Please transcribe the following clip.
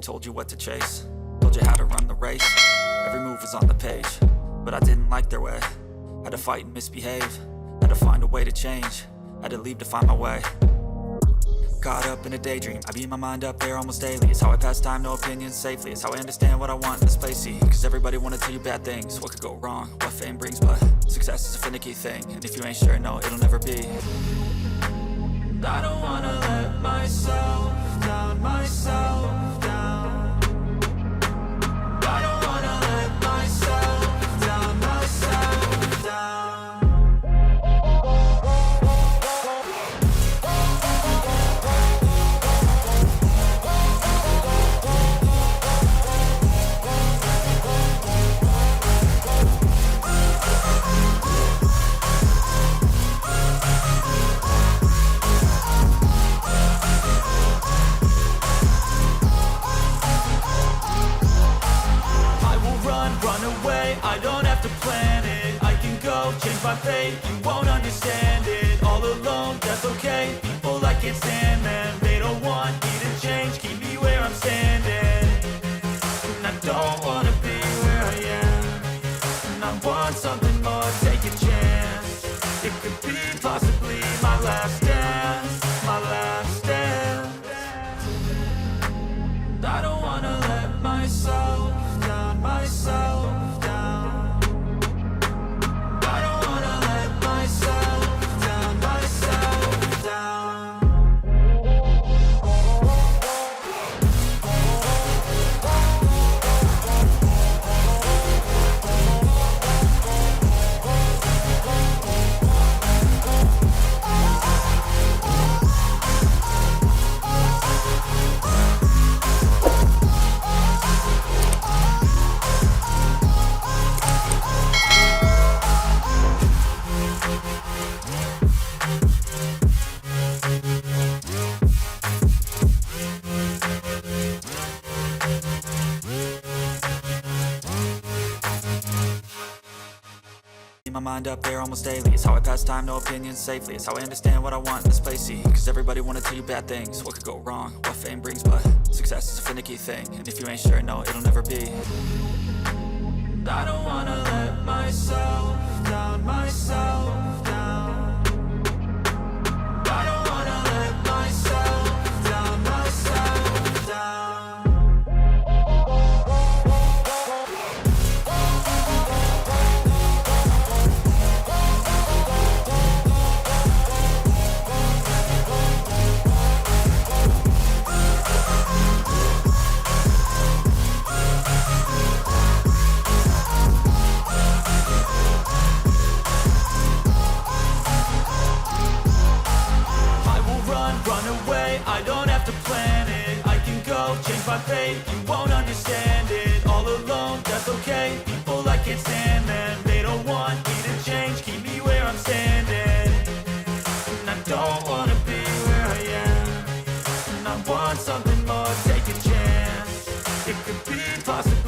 told you what to chase, told you how to run the race. Every move was on the page, but I didn't like their way. Had to fight and misbehave, had to find a way to change, had to leave to find my way. Caught up in a daydream, I beat my mind up there almost daily. It's how I pass time, no opinions safely. It's how I understand what I want in this place, see. Cause everybody wanna tell you bad things, what could go wrong, what fame brings. But success is a finicky thing, and if you ain't sure, no, it'll never be. I don't wanna let myself down, myself down. I don't wanna let myself down, myself down. I don't have to plan it, I can go change my fate. You won't understand it, all alone, that's okay. People I can't stand, man, they don't want me to change. Keep me where I'm standing, and I don't wanna be where I am. And I want something more, take a chance. It could be possibly my last dance, my last dance. I don't wanna let myself down, myself. My mind up there almost daily. It's how I pass time, no opinions safely. It's how I understand what I want in this place, see. Cause everybody wanna tell you bad things, what could go wrong, what fame brings. But success is a finicky thing, and if you ain't sure, no, it'll never be. I don't wanna let myself down, myself down. I don't wanna let myself down, myself down. I don't have to plan it, I can go change my fate. You won't understand it, all alone, that's okay. People I can't stand, man, they don't want me to change. Keep me where I'm standing, and I don't wanna be where I am. And I want something more, take a chance. It could be possible.